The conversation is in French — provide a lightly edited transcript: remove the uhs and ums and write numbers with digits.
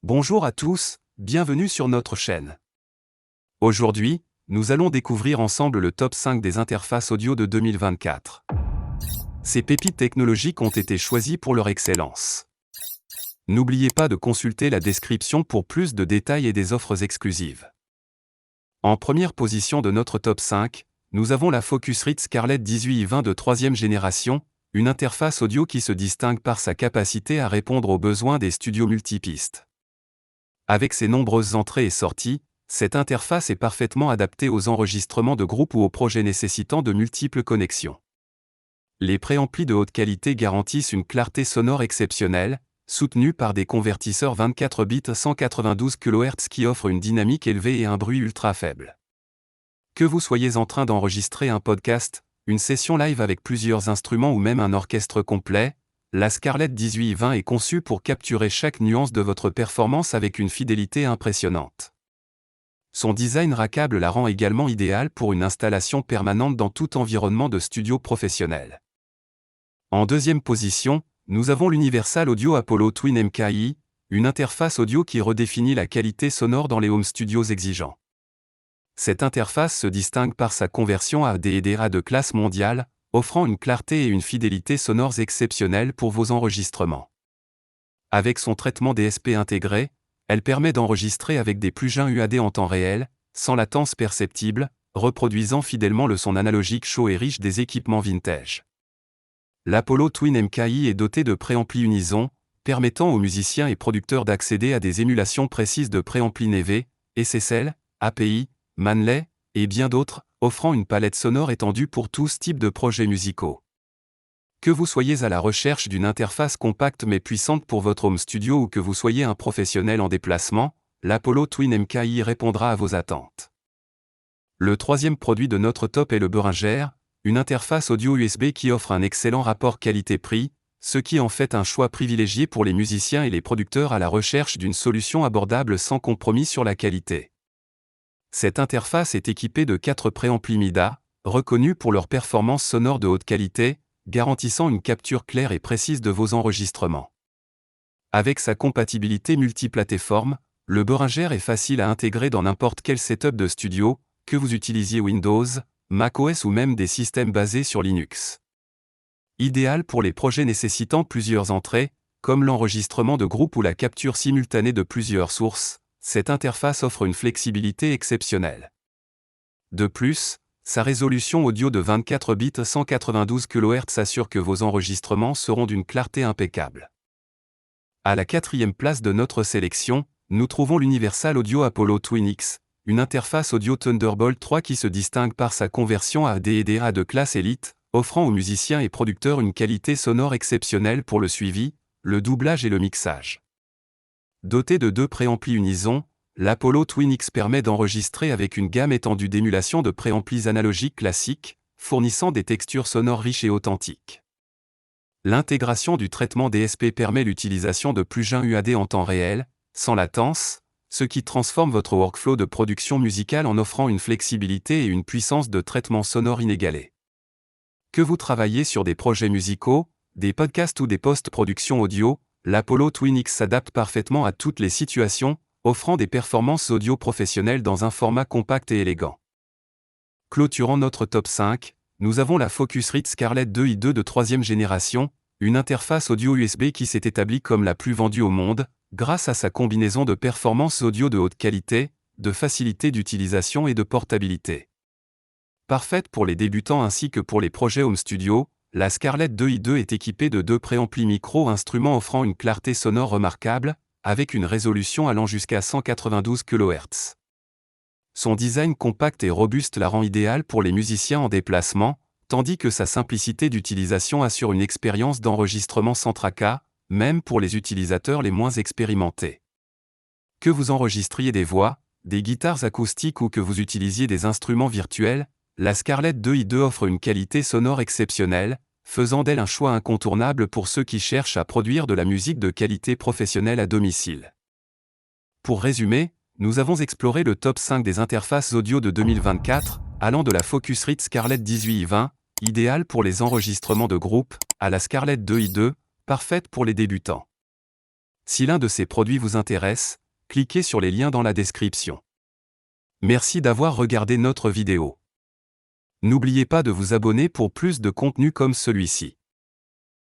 Bonjour à tous, bienvenue sur notre chaîne. Aujourd'hui, nous allons découvrir ensemble le top 5 des interfaces audio de 2024. Ces pépites technologiques ont été choisies pour leur excellence. N'oubliez pas de consulter la description pour plus de détails et des offres exclusives. En première position de notre top 5, nous avons la Focusrite Scarlett 18i20 de 3e génération, une interface audio qui se distingue par sa capacité à répondre aux besoins des studios multipistes. Avec ses nombreuses entrées et sorties, cette interface est parfaitement adaptée aux enregistrements de groupe ou aux projets nécessitant de multiples connexions. Les préamplis de haute qualité garantissent une clarté sonore exceptionnelle, soutenue par des convertisseurs 24 bits 192 kHz qui offrent une dynamique élevée et un bruit ultra faible. Que vous soyez en train d'enregistrer un podcast, une session live avec plusieurs instruments ou même un orchestre complet, la Scarlett 18i20 est conçue pour capturer chaque nuance de votre performance avec une fidélité impressionnante. Son design rackable la rend également idéale pour une installation permanente dans tout environnement de studio professionnel. En deuxième position, nous avons l'Universal Audio Apollo Twin MKI, une interface audio qui redéfinit la qualité sonore dans les home studios exigeants. Cette interface se distingue par sa conversion AD et DA de classe mondiale, offrant une clarté et une fidélité sonores exceptionnelles pour vos enregistrements. Avec son traitement DSP intégré, elle permet d'enregistrer avec des plugins UAD en temps réel, sans latence perceptible, reproduisant fidèlement le son analogique chaud et riche des équipements vintage. L'Apollo Twin MKI est doté de préamplis Unison, permettant aux musiciens et producteurs d'accéder à des émulations précises de préamplis Neve, SSL, API, Manley, et bien d'autres, offrant une palette sonore étendue pour tous types de projets musicaux. Que vous soyez à la recherche d'une interface compacte mais puissante pour votre home studio ou que vous soyez un professionnel en déplacement, l'Apollo Twin MKI répondra à vos attentes. Le troisième produit de notre top est le Behringer, une interface audio USB qui offre un excellent rapport qualité-prix, ce qui en fait un choix privilégié pour les musiciens et les producteurs à la recherche d'une solution abordable sans compromis sur la qualité. Cette interface est équipée de 4 préamplis MIDA, reconnus pour leur performance sonore de haute qualité, garantissant une capture claire et précise de vos enregistrements. Avec sa compatibilité multiplateforme, le Behringer est facile à intégrer dans n'importe quel setup de studio, que vous utilisiez Windows, macOS ou même des systèmes basés sur Linux. Idéal pour les projets nécessitant plusieurs entrées, comme l'enregistrement de groupe ou la capture simultanée de plusieurs sources, cette interface offre une flexibilité exceptionnelle. De plus, sa résolution audio de 24 bits 192 kHz assure que vos enregistrements seront d'une clarté impeccable. À la 4e place de notre sélection, nous trouvons l'Universal Audio Apollo Twin X, une interface audio Thunderbolt 3 qui se distingue par sa conversion AD et DA de classe élite, offrant aux musiciens et producteurs une qualité sonore exceptionnelle pour le suivi, le doublage et le mixage. Doté de 2 préamplis Unison, l'Apollo Twin X permet d'enregistrer avec une gamme étendue d'émulation de préamplis analogiques classiques, fournissant des textures sonores riches et authentiques. L'intégration du traitement DSP permet l'utilisation de plugins UAD en temps réel, sans latence, ce qui transforme votre workflow de production musicale en offrant une flexibilité et une puissance de traitement sonore inégalée. Que vous travaillez sur des projets musicaux, des podcasts ou des post-productions audio, l'Apollo Twin X s'adapte parfaitement à toutes les situations, offrant des performances audio professionnelles dans un format compact et élégant. Clôturant notre top 5, nous avons la Focusrite Scarlett 2i2 de 3e génération, une interface audio USB qui s'est établie comme la plus vendue au monde, grâce à sa combinaison de performances audio de haute qualité, de facilité d'utilisation et de portabilité. Parfaite pour les débutants ainsi que pour les projets home studio, la Scarlett 2i2 est équipée de 2 préamplis micro-instruments offrant une clarté sonore remarquable, avec une résolution allant jusqu'à 192 kHz. Son design compact et robuste la rend idéale pour les musiciens en déplacement, tandis que sa simplicité d'utilisation assure une expérience d'enregistrement sans tracas, même pour les utilisateurs les moins expérimentés. Que vous enregistriez des voix, des guitares acoustiques ou que vous utilisiez des instruments virtuels, la Scarlett 2i2 offre une qualité sonore exceptionnelle, faisant d'elle un choix incontournable pour ceux qui cherchent à produire de la musique de qualité professionnelle à domicile. Pour résumer, nous avons exploré le top 5 des interfaces audio de 2024, allant de la Focusrite Scarlett 18i20, idéale pour les enregistrements de groupe, à la Scarlett 2i2, parfaite pour les débutants. Si l'un de ces produits vous intéresse, cliquez sur les liens dans la description. Merci d'avoir regardé notre vidéo. N'oubliez pas de vous abonner pour plus de contenu comme celui-ci.